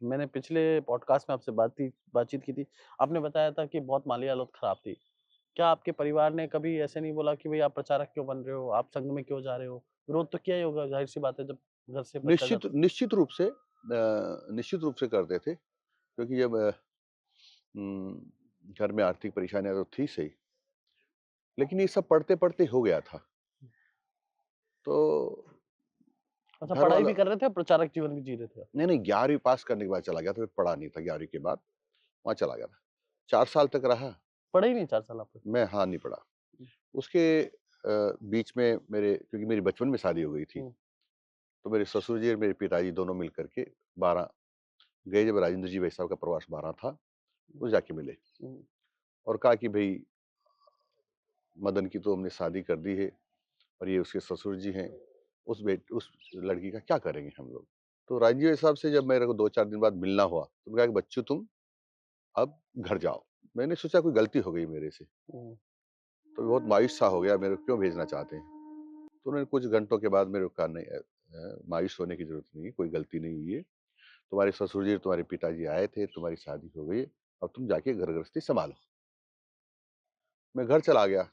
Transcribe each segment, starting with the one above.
मैंने पिछले पॉडकास्ट में आपसे बातचीत की थी। आपने बताया था कि बहुत माली हालत खराब थी। क्या आपके परिवार ने कभी ऐसे नहीं बोला कि भई आप प्रचारक क्यों बन रहे हो? आप संघ में क्यों जा रहे हो? विरोध तो किया ही होगा, ज़ाहिर-सी बात है जब घर से बच्चा निश्चित जाता निश्चित रूप से करते थे, क्योंकि जब घर में आर्थिक परेशानियाँ तो थी सही, लेकिन ये सब पढ़ते-पढ़ते हो गया था। तो अच्छा, घर पढ़ाई वाला भी कर रहे थे और प्रचारक जीवन भी जी रहे थे आप? नहीं, नहीं 11वीं पास करने के बाद चला गया था, फिर पढ़ा नहीं था 11वीं के बाद, वहाँ चला गया था। 4 साल तक रहा, पढ़े ही नहीं 4 साल आपने? मैं हाँ, नहीं पढ़ा। उसके बीच में मेरे क्योंकि मेरी बचपन में शादी हो गई थी, हुँ, तो मेरे ससुर जी और मेरे पिताजी दोनों मिल कर के 12 गए, जब राजेंद्र जी भाई साहब का प्रवास 12 था, हुँ, तो जाके मिले हुँ, और कहा कि भई मदन की तो हमने शादी कर दी है और ये उसके ससुर जी हैं, उस लड़की का क्या करेंगे हम लोग? तो राजेंद्र जी भाई साहब से जब मेरे को 2-4 दिन बाद मिलना हुआ, तो उन्होंने कहा कि बच्चों तुम अब घर जाओ। मैंने सोचा कोई गलती हो गई मेरे से, हुँ, तो बहुत मायूस सा हो गया, मेरे को क्यों भेजना चाहते हैं? तो उन्होंने कुछ घंटों के बाद मेरे को कहा नहीं मायूस होने की ज़रूरत नहीं है, कोई गलती नहीं हुई है। तुम्हारे ससुर जी, तुम्हारे पिताजी आए थे, तुम्हारी शादी हो गई है, अब तुम जाके घर गृहस्थी सँभालो। मैं घर चला गया।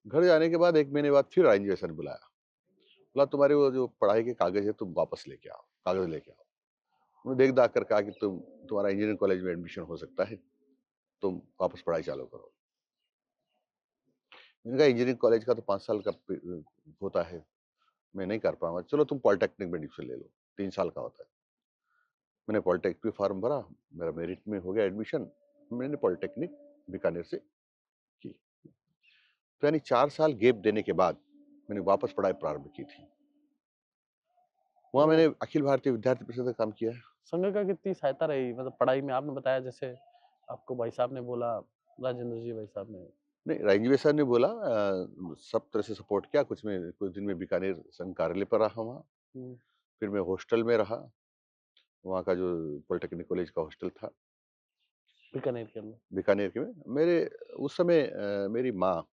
घर जाने के बाद 1 महीने बाद फिर आईजी सर ने बुलाया। बोला तुम्हारे वो जो पढ़ाई के कागज़ है तुम वापस लेके आओ, कागज़ लेके आओ। उन्होंने देख-दाख कर कहा कि तुम्हारा इंजीनियरिंग कॉलेज में एडमिशन हो सकता है, तुम वापस पढ़ाई चालू करो। मैंने कहा इंजीनियरिंग कॉलेज का तो 5 साल का होता है, मैं नहीं कर पाऊँगा, चलो तुम पॉलिटेक्निक में एडमिशन ले लो, 3 साल का होता है। मैंने पॉलिटेक्निक फॉर्म भरा, मेरा मेरिट में हो गया एडमिशन, मैंने पॉलिटेक्निक बीकानेर से की। तो यानी 4 साल गैप देने के बाद मैंने वापस पढ़ाई प्रारंभ की थी। वहाँ मैंने तो अखिल भारतीय विद्यार्थी परिषद का काम किया है। संघ का कितनी सहायता रही मतलब पढ़ाई में? आपने बताया जैसे आपको भाई साहब ने बोला, राजेंद्र जी भाई साहब ने। नहीं, राजीव सर ने बोला सब तरह से सपोर्ट किया, कुछ दिन में बीकानेर संघ कार्यालय पर रहा वहाँ, हुँ, फिर मैं हॉस्टल में रहा, वहाँ का जो पॉलिटेक्निक कॉलेज का हॉस्टल था, बीकानेर के अंदर। बीकानेर के में। मेरे उस समय मेरी माँ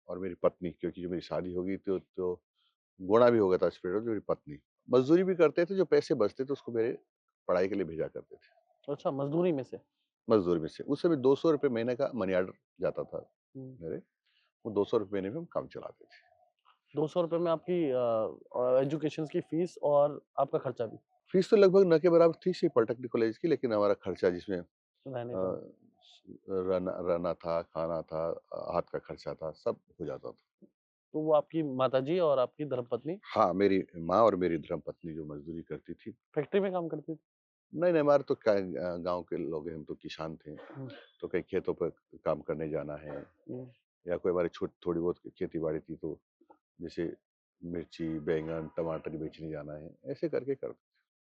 और मेरी पत्नी, क्योंकि जो मेरी शादी हो गई तो गुणा भी हो गया था इस पीरियड में, मेरी पत्नी मज़दूरी भी करते थे, जो पैसे बचते थे उसको मेरे पढ़ाई के लिए भेजा करते थे, अच्छा, मज़दूरी में से? मज़दूरी में से। उस समय ₹200 महीने का मनी ऑर्डर जाता था हुँ, मेरे, वो ₹200 महीने में हम काम चलाते थे। ₹200 में आपकी एजुकेशन की फीस और आपका खर्चा भी, फीस तो लगभग न के बराबर थी सी पॉलिटेक्निक कॉलेज की, लेकिन हमारा खर्चा जिसमें रहने का। अ, रहना रहना था, खाना था, हाथ का खर्चा था, सब हो जाता था। तो वो आपकी माताजी और आपकी धर्मपत्नी हाँ, मेरी माँ और मेरी धर्मपत्नी जो मज़दूरी करती थी। फैक्ट्री में काम करती थी? नहीं, नहीं हमारे तो क्या गाँव के लोग हैं, हम तो किसान थे, हुँ, तो कहीं खेतों पर काम करने जाना है हुँ। या कोई हमारी थोड़ी बहुत खेती-बाड़ी थी, तो जैसे मिर्ची, बैंगन, टमाटर बेचने जाना है, ऐसे करके करते